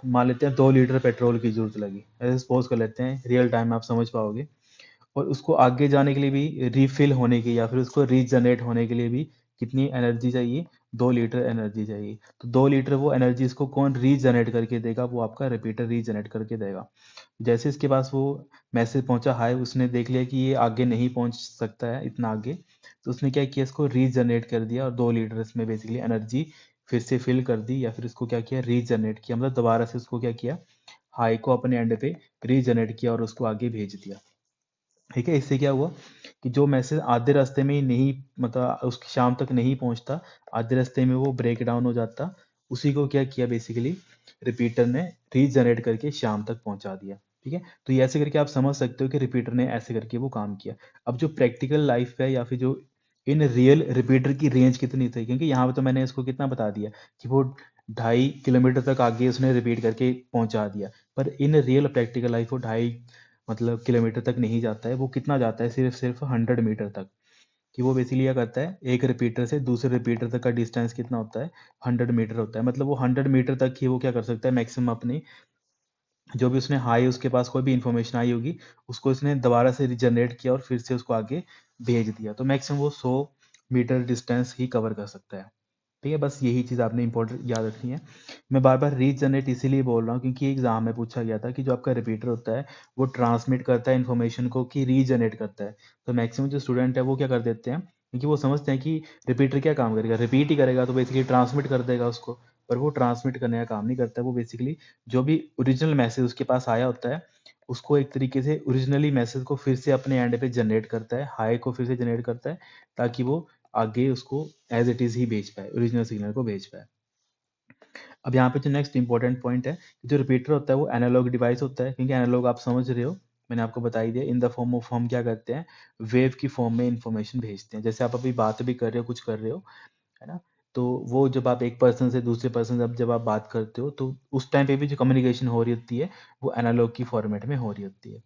मान लेते हैं 2 लीटर पेट्रोल की जरूरत लगी, ऐसे सपोज कर लेते हैं, रियल टाइम में आप समझ पाओगे। और उसको आगे जाने के लिए भी रीफिल होने की या फिर उसको रीजनरेट होने के लिए भी कितनी एनर्जी चाहिए, 2 लीटर एनर्जी चाहिए। तो 2 लीटर वो एनर्जी इसको कौन रीजनरेट करके देगा, वो आपका रिपीटर रीजनरेट करके देगा। जैसे इसके पास वो मैसेज पहुंचा हाय, उसने देख लिया कि ये आगे नहीं पहुंच सकता है इतना आगे, तो उसने क्या किया, इसको रीजनरेट कर दिया और 2 लीटर इसमें बेसिकली एनर्जी फिर से फिल कर दी, या फिर इसको क्या किया, रीजनरेट किया, मतलब दोबारा से उसको क्या किया, हाई को अपने एंड पे रीजनरेट किया और उसको आगे भेज दिया। ठीक है, इससे क्या हुआ कि जो मैसेज आधे रास्ते में ही नहीं, मतलब उसकी शाम तक नहीं पहुंचता, आधे रास्ते में वो ब्रेक डाउन हो जाता, उसी को क्या किया बेसिकली रिपीटर ने रीजनरेट करके शाम तक पहुंचा दिया। ठीक है, तो ये ऐसे करके आप समझ सकते हो कि रिपीटर ने ऐसे करके वो काम किया। अब जो प्रैक्टिकल लाइफ है या फिर जो इन रियल रिपीटर की रेंज कितनी थी, क्योंकि यहाँ पे तो मैंने इसको कितना बता दिया कि वो 2.5 किलोमीटर तक आगे उसने रिपीट करके पहुंचा दिया, पर इन रियल प्रैक्टिकल लाइफ वो 2.5 किलोमीटर तक नहीं जाता है, वो कितना जाता है, सिर्फ सिर्फ 100 मीटर तक। कि वो बेसिकली क्या करता है, एक रिपीटर से दूसरे रिपीटर तक का डिस्टेंस कितना होता है, 100 मीटर होता है, मतलब वो 100 मीटर तक ही वो क्या कर सकता है मैक्सिमम अपनी, जो भी उसने हाई, उसके पास कोई भी इंफॉर्मेशन आई होगी, उसको इसने दोबारा से रिजनरेट किया और फिर से उसको आगे भेज दिया, तो मैक्सिमम वो 100 मीटर डिस्टेंस ही कवर कर सकता है। ठीक है, बस यही चीज़ आपने इंपॉर्टेंट याद रखनी है। मैं बार बार रीजनरेट इसीलिए बोल रहा हूँ क्योंकि एग्जाम में पूछा गया था कि जो आपका रिपीटर होता है वो ट्रांसमिट करता है इन्फॉर्मेशन को कि रीजनरेट करता है। तो मैक्सिमम जो स्टूडेंट है वो क्या कर देते हैं, क्योंकि वो समझते हैं कि रिपीटर क्या काम करेगा, रिपीट ही करेगा, तो बेसिकली ट्रांसमिट कर देगा उसको, पर वो ट्रांसमिट करने का काम नहीं करता है। वो बेसिकली जो भी ओरिजिनल मैसेज उसके पास आया होता है, उसको एक तरीके से ओरिजिनली मैसेज को फिर से अपने एंड पे जनरेट करता है, हाई को फिर से जनरेट करता है, ताकि वो आगे उसको एज इट इज ही भेज पाए, ओरिजिनल सिग्नल को भेज पाए। अब यहाँ पे जो नेक्स्ट इंपॉर्टेंट पॉइंट है, जो रिपीटर होता है वो एनालॉग डिवाइस होता है, क्योंकि एनालॉग आप समझ रहे हो, मैंने आपको बता ही दिया, इन द फॉर्म ऑफ हम क्या करते हैं, वेव की फॉर्म में इंफॉर्मेशन भेजते हैं। जैसे आप अभी बात भी कर रहे हो, कुछ कर रहे हो, है ना, तो वो जब आप एक पर्सन से दूसरे पर्सन से जब आप बात करते हो, तो उस टाइम पे भी जो कम्युनिकेशन हो रही होती है वो एनालॉग की फॉर्मेट में हो रही होती है।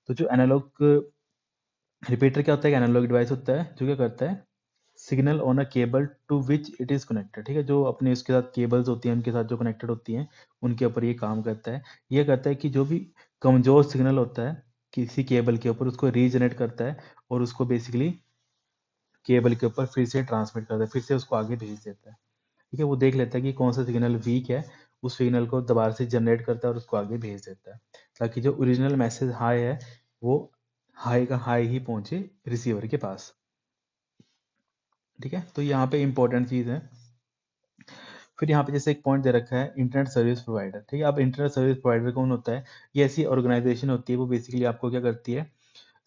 तो जो एनालॉग रिपीटर क्या होता है, एनालॉग डिवाइस होता है जो क्या करता है, signal on a cable to which it is connected. ठीक है, जो अपने इसके साथ केबल्स होती हैं, उनके साथ जो कनेक्टेड होती हैं, उनके ऊपर ये काम करता है। ये करता है कि जो भी कमजोर सिग्नल होता है किसी केबल के ऊपर, उसको रीजनरेट करता है और उसको बेसिकली केबल के ऊपर फिर से ट्रांसमिट करता है, फिर से उसको आगे भेज देता है। ठीक है, वो देख लेता है कि कौन सा सिग्नल वीक है, उस सिग्नल को दोबारा से जनरेट करता है और उसको आगे भेज देता है, ताकि जो ओरिजिनल मैसेज हाई है वो हाई का हाई ही पहुंचे रिसीवर के पास। ठीक है, तो यहाँ पे इंपॉर्टेंट चीज़ है। फिर यहाँ पे जैसे एक पॉइंट दे रखा है इंटरनेट सर्विस प्रोवाइडर। ठीक है, अब इंटरनेट सर्विस प्रोवाइडर कौन होता है, ये ऐसी ऑर्गेनाइजेशन होती है, वो बेसिकली आपको क्या करती है,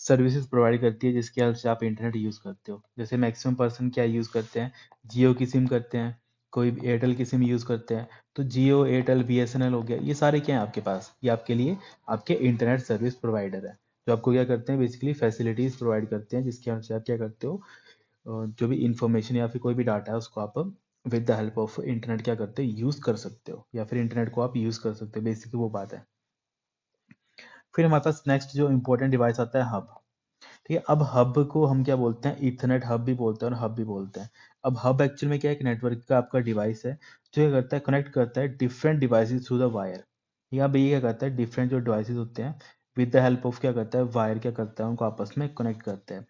सर्विसेज प्रोवाइड करती है जिसकी हेल्प से आप इंटरनेट यूज़ करते हो। जैसे मैक्सिमम पर्सन क्या यूज़ करते हैं, जियो की सिम करते हैं, कोई एयरटेल की सिम यूज़ करते हैं। तो जियो, एयरटेल, बीएसएनएल हो गया, ये सारे क्या हैं आपके पास, ये आपके लिए आपके इंटरनेट सर्विस प्रोवाइडर है, जो आपको क्या करते हैं बेसिकली फैसिलिटीज़ प्रोवाइड करते हैं, जिसकी हेल्प से आप क्या करते हो, जो भी इंफॉर्मेशन या फिर कोई भी डाटा है उसको आप with the help of internet क्या करते हो, यूज़ कर सकते हो, या फिर इंटरनेट को आप यूज़ कर सकते हो, बेसिकली वो बात है। फिर हमारे पास नेक्स्ट जो इंपॉर्टेंट डिवाइस आता है, हब। ठीक है, अब हब को हम क्या बोलते हैं, इथरनेट हब भी बोलते हैं और हब भी बोलते हैं। अब हब एक्चुअल में क्या है, एक नेटवर्क का आपका डिवाइस है जो क्या करता है, कनेक्ट करता है different devices through the wire. यहाँ पे ये क्या करता है, डिफरेंट जो डिवाइसेस होते हैं विद द हेल्प ऑफ क्या करता है, वायर क्या करता है, उनको आपस में कनेक्ट करता है।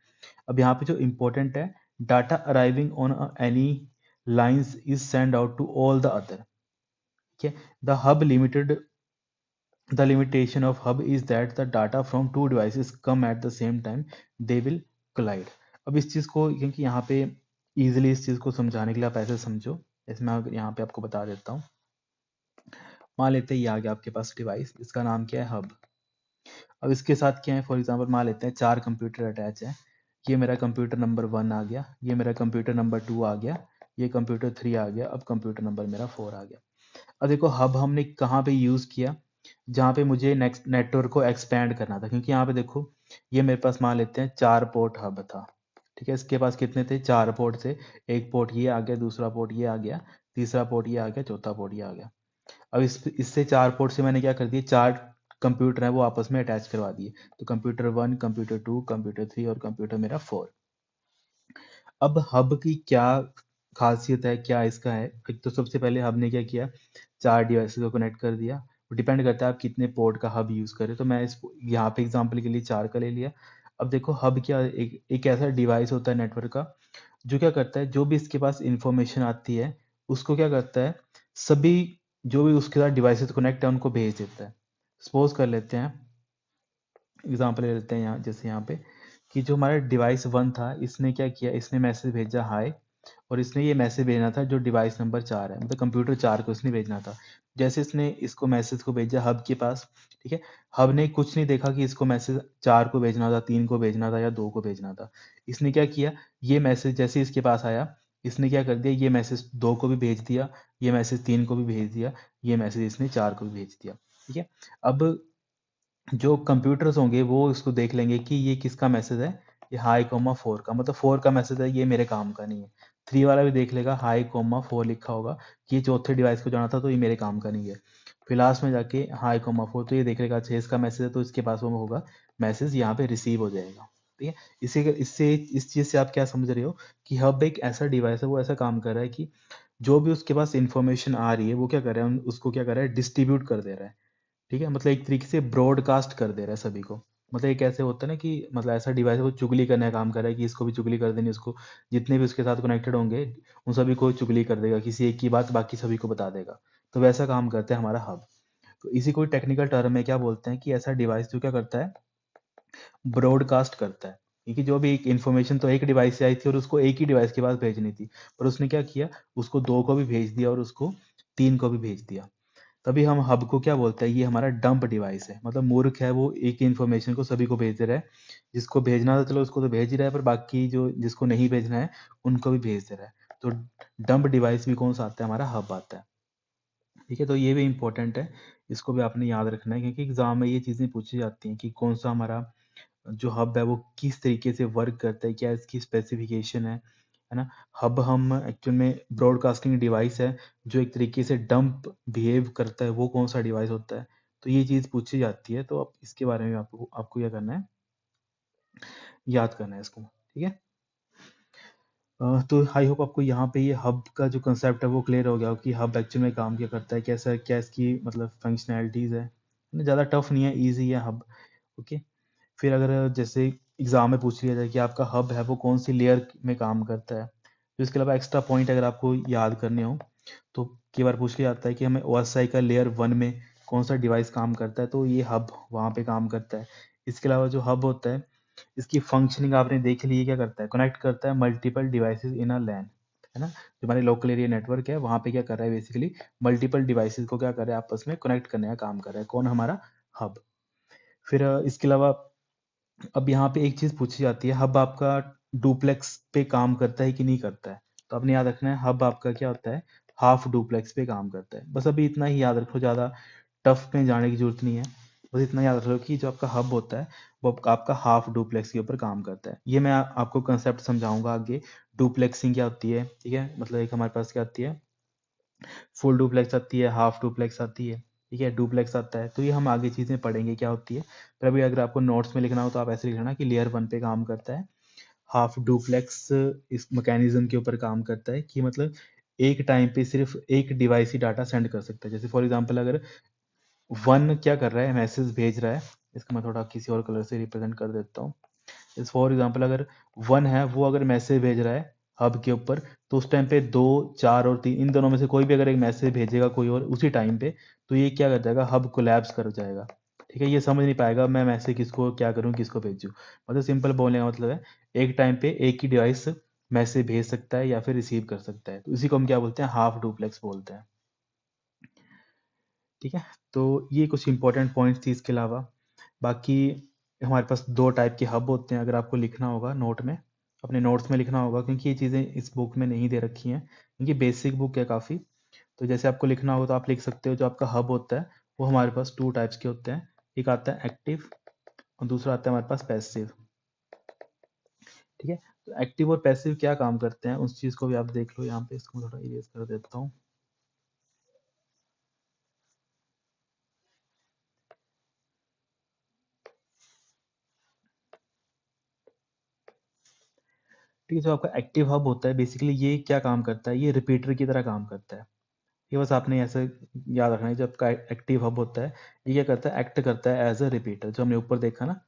अब यहाँ पे जो इंपॉर्टेंट है, data arriving on any lines is send out to all the other. ठीक है, the hub limited, the limitation of hub is that the data from two devices come at the same time, they will collide। अब इस चीज़ को, क्योंकि यहाँ पे easily इस चीज़ को समझाने के लिए आप ऐसे समझो, इसमें यहाँ पे आपको बता देता हूँ। मान लेते हैं ये आ गया आपके पास डिवाइस, इसका नाम क्या है, हब। अब इसके साथ क्या है, फॉर एग्जांपल मान लेते हैं 4 कंप्यूटर अटैच है। ये मेरा कंप्यूटर नंबर 1 आ गया, ये मेरा कंप्यूटर नंबर 2 आ गया, ये कंप्यूटर 3 आ गया, अब कंप्यूटर नंबर मेरा 4 आ गया। अब देखो हब हमने कहाँ पे यूज़ किया, जहाँ पे मुझे नेक्स्ट नेटवर्क को एक्सपेंड करना था, क्योंकि यहाँ पे देखो ये मेरे पास मान लेते हैं 4 पोर्ट हब था। ठीक है, इसके पास कितने थे, 4 पोर्ट थे। एक पोर्ट ये आ गया, दूसरा पोर्ट ये आ गया, तीसरा पोर्ट ये आ गया, चौथा पोर्ट ये आ गया। अब इससे 4 पोर्ट से मैंने क्या कर दिया, चार कंप्यूटर है वो आपस में अटैच करवा दिए। तो कंप्यूटर 1, कंप्यूटर 2, कंप्यूटर 3 और कंप्यूटर मेरा 4। अब हब की क्या खासियत है, क्या इसका है? एक तो सबसे पहले हब ने क्या किया, 4 डिवाइसेस को कनेक्ट कर दिया। वो डिपेंड करता है आप कितने पोर्ट का हब यूज़ करें। तो मैं इस यहाँ पे एग्जांपल के लिए 4 का ले लिया। अब देखो हब क्या, एक ऐसा डिवाइस होता है नेटवर्क का जो क्या करता है, जो भी इसके पास इंफॉर्मेशन आती है उसको क्या करता है, सभी जो भी उसके साथ डिवाइसेस कनेक्ट है उनको भेज देता है। सपोज कर लेते हैं, एग्जांपल ले लेते हैं यहाँ, जैसे यहाँ पे कि जो हमारा डिवाइस 1 था इसने क्या किया, इसने मैसेज भेजा हाय, और इसने ये मैसेज भेजना था जो डिवाइस नंबर 4 है, मतलब कंप्यूटर 4 को इसने भेजना था। जैसे इसने इसको मैसेज को भेजा हब के पास, ठीक है, हब ने कुछ नहीं देखा कि इसको मैसेज 4 को भेजना था, 3 को भेजना था या 2 को भेजना था। इसने क्या किया, ये मैसेज जैसे इसके पास आया, इसने क्या कर दिया, ये मैसेज 2 को भी भेज दिया, ये मैसेज 3 को भी भेज दिया, ये मैसेज इसने 4 को भी भेज दिया। ठीक है, अब जो कंप्यूटर्स होंगे वो इसको देख लेंगे कि ये किसका मैसेज है, ये हाई कोमा 4 का, मतलब 4 का मैसेज है, ये मेरे काम का नहीं है। 3 वाला भी देख लेगा, हाई कोमा 4 लिखा होगा कि ये चौथे डिवाइस को जाना था, तो ये मेरे काम का नहीं है। फिर लास्ट में जाके हाई कोमा 4, तो ये देख लेगा 6 इसका मैसेज है, तो इसके पास वो होगा मैसेज यहाँ पे रिसीव हो जाएगा। ठीक है, इससे इस चीज़ से आप क्या समझ रहे हो कि हब एक ऐसा डिवाइस है, वो ऐसा काम कर रहा है कि जो भी उसके पास इंफॉर्मेशन आ रही है वो क्या कर रहा है, उसको क्या कर रहा है, डिस्ट्रीब्यूट कर दे रहा है। ठीक है, मतलब एक तरीके से ब्रॉडकास्ट कर दे रहा है सभी को। मतलब एक ऐसे होता है ना कि मतलब ऐसा डिवाइस है वो चुगली करने का काम कर रहा है कि इसको भी चुगली कर देनी, उसको जितने भी उसके साथ कनेक्टेड होंगे उन सभी को चुगली कर देगा, किसी एक की बात बाकी सभी को बता देगा। तो वैसा काम करता है हमारा हब। तो इसी कोई टेक्निकल टर्म में क्या बोलते हैं कि ऐसा डिवाइस जो क्या करता है, ब्रॉडकास्ट करता है। क्योंकि जो भी एक इन्फॉर्मेशन तो एक डिवाइस से आई थी और उसको एक ही डिवाइस के पास भेजनी थी, पर उसने क्या किया, उसको 2 को भी भेज दिया और उसको 3 को भी भेज दिया। तभी हम हब को क्या बोलते हैं, ये हमारा डंप डिवाइस है, मतलब मूर्ख है वो, एक इन्फॉर्मेशन को सभी को भेज दे रहा है। जिसको भेजना था चलो उसको तो भेज ही रहा है, पर बाकी जो जिसको नहीं भेजना है उनको भी भेज दे रहा है। तो डंप डिवाइस भी कौन सा आता है, हमारा हब आता है। ठीक है, तो ये भी इंपॉर्टेंट है, इसको भी आपने याद रखना है, क्योंकि एग्जाम में ये चीज़ें पूछी जाती हैं कि कौन सा हमारा जो हब है वो किस तरीके से वर्क करता है, क्या इसकी स्पेसिफिकेशन है ना। हब हम एक्चुअल में ब्रॉडकास्टिंग डिवाइस है, जो एक तरीके से डंप बिहेव करता है, वो कौन सा डिवाइस होता है। तो ये चीज़ पूछी जाती है, तो अब इसके बारे में आपको आपको क्या करना है, याद करना है इसको। ठीक है, तो आई होप आपको यहाँ पे ये हब का जो कंसेप्ट है वो क्लियर हो गया हो कि हब एक्चुअल में काम क्या करता है, कैसा क्या इसकी मतलब फंक्शनैलिटीज़ है। ज़्यादा टफ नहीं है, ईजी है हब। ओके, फिर अगर जैसे एग्जाम में पूछ लिया जाए कि आपका हब है वो कौन सी लेयर में काम करता है, तो इसके अलावा एक्स्ट्रा पॉइंट अगर आपको याद करने हो तो कई बार पूछ लिया जाता है कि हमें ओएसआई का लेयर 1 में कौन सा डिवाइस काम करता है, तो ये हब वहाँ पे काम करता है। इसके अलावा जो हब होता है इसकी फंक्शनिंग आपने देख ली है, क्या करता है, कनेक्ट करता है मल्टीपल डिवाइसेस इन अ लैन, है ना। जो हमारे लोकल एरिया नेटवर्क है वहाँ पे क्या कर रहा है, बेसिकली मल्टीपल डिवाइसेस को क्या कर रहा है, आपस में कनेक्ट करने का काम कर रहा है, कौन, हमारा हब। फिर इसके अलावा अब यहाँ पे एक चीज पूछी जाती है, हब आपका डुप्लेक्स पे काम करता है कि नहीं करता है। तो आपने याद रखना है हब आपका क्या होता है, हाफ डुप्लेक्स पे काम करता है। बस अभी इतना ही याद रखो, ज्यादा टफ में जाने की जरूरत नहीं है। बस इतना याद रखो कि जो आपका हब होता है वो आपका हाफ डुप्लेक्स के ऊपर काम करता है। ये मैं आपको कंसेप्ट समझाऊंगा आगे, डुप्लेक्सिंग क्या होती है। ठीक है, मतलब एक हमारे पास क्या होती है, फुल डुप्लेक्स आती है, हाफ डुप्लेक्स आती है, ठीक है, डुप्लेक्स आता है। तो ये हम आगे चीजें पढ़ेंगे क्या होती है। पर अभी अगर आपको नोट्स में लिखना हो तो आप ऐसे लिखना कि लेयर 1 पे काम करता है, हाफ डुप्लेक्स इस मैकेनिज्म के ऊपर काम करता है कि मतलब एक टाइम पे सिर्फ एक डिवाइस ही डाटा सेंड कर सकता है। जैसे फॉर एग्जांपल अगर 1 क्या कर रहा है, मैसेज भेज रहा है, इसको मैं थोड़ा किसी और कलर से रिप्रेजेंट कर देता हूँ। इस फॉर एग्जांपल अगर 1 है वो अगर मैसेज भेज रहा है हब के ऊपर, तो उस टाइम पे 2, 4 और 3 इन दोनों में से कोई भी अगर एक मैसेज भेजेगा कोई और उसी टाइम पे, तो ये क्या कर जाएगा, हब कोलैप्स कर जाएगा। ठीक है, ये समझ नहीं पाएगा मैं मैसेज किसको क्या करूं, किसको भेजूं। मतलब सिंपल बोलने का मतलब है एक टाइम पे एक ही डिवाइस मैसेज भेज सकता है या फिर रिसीव कर सकता है, तो इसी को हम क्या बोलते हैं, हाफ डुप्लेक्स बोलते हैं। ठीक है, तो ये कुछ इंपॉर्टेंट पॉइंट्स थी। इसके अलावा बाकी हमारे पास 2 टाइप के हब होते हैं, अगर आपको लिखना होगा नोट में, अपने नोट्स में लिखना होगा, क्योंकि ये चीज़ें इस बुक में नहीं दे रखी हैं, क्योंकि बेसिक बुक है काफ़ी। तो जैसे आपको लिखना होगा तो आप लिख सकते हो, जो आपका हब होता है वो हमारे पास 2 टाइप्स के होते हैं, एक आता है एक्टिव और दूसरा आता है हमारे पास पैसिव। ठीक है, तो एक्टिव और पैसिव क्या काम करते हैं उस चीज़ को भी आप देख लो। यहाँ पे इसको मैं थोड़ा इरेज कर देता हूँ। ठीक है। जो आपका एक्टिव हब होता है बेसिकली ये क्या काम करता है, ये रिपीटर की तरह काम करता है। ये बस आपने ऐसे याद रखना है, जब आपका एक्टिव हब होता है ये क्या करता है, एक्ट करता है एज अ रिपीटर, जो हमने ऊपर देखा ना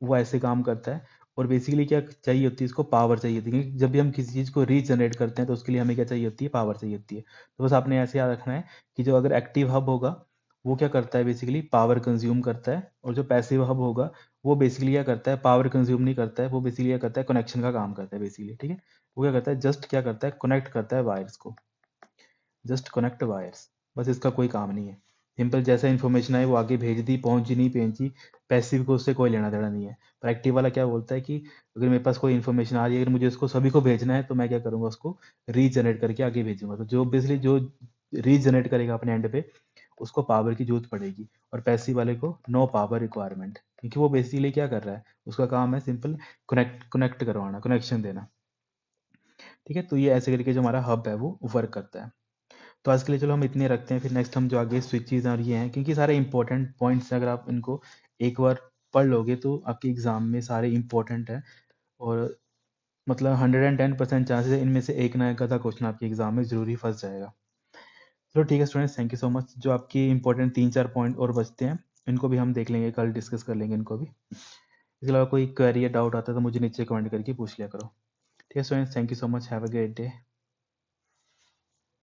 वो ऐसे काम करता है। और बेसिकली क्या चाहिए होती है इसको, पावर चाहिए होती है, क्योंकि जब भी हम किसी चीज़ को रीजनरेट करते हैं तो उसके लिए हमें क्या चाहिए होती है, पावर चाहिए होती है। तो बस आपने ऐसे याद रखना है कि जो अगर एक्टिव हब होगा वो क्या करता है, बेसिकली पावर कंज्यूम करता है, और जो पैसिव हब होगा वो बेसिकली क्या करता है, पावर कंज्यूम नहीं करता है, वो बेसिकली क्या करता है, कनेक्शन का काम करता है बेसिकली। ठीक है, वो क्या करता है, जस्ट क्या करता है, कनेक्ट करता है वायर्स को, जस्ट कनेक्ट वायर्स, बस इसका कोई काम नहीं है। सिंपल जैसा इन्फॉर्मेशन है वो आगे भेज दी, पहुंची नहीं पहुंची, पैसिव को उससे कोई लेना देना नहीं है। पर एक्टिव वाला क्या बोलता है कि अगर मेरे पास कोई इन्फॉर्मेशन आ रही है, अगर मुझे उसको सभी को भेजना है तो मैं क्या करूंगा, उसको रीजनरेट करके आगे भेजूंगा। तो जो बेसिकली जो रीजनरेट करेगा अपने एंड पे उसको पावर की जरूरत पड़ेगी, और पैसिव वाले को नो पावर रिक्वायरमेंट, क्योंकि वो बेसिकली क्या कर रहा है, उसका काम है सिंपल कनेक्ट कनेक्ट करवाना, कनेक्शन देना। ठीक है, तो ये ऐसे करके जो हमारा हब है वो वर्क करता है। तो आज के लिए चलो हम इतने रखते हैं, फिर नेक्स्ट हम जो आगे स्विचेस और ये हैं, क्योंकि सारे इंपॉर्टेंट पॉइंट्स हैं, अगर आप इनको एक बार पढ़ लोगे तो आपके एग्जाम में सारे इंपॉर्टेंट हैं। और मतलब 110% चांसेस है इनमें से एक ना एक आधा क्वेश्चन आपके एग्जाम में जरूरी फंस जाएगा। चलो ठीक है students, thank you so much. जो आपकी इंपॉर्टेंट 3-4 पॉइंट और बचते हैं इनको भी हम देख लेंगे, कल डिस्कस कर लेंगे इनको भी। इसके अलावा कोई क्वेरी या डाउट आता है तो मुझे नीचे कमेंट करके पूछ लिया करो। ठीक है students, thank you so much, have a great day.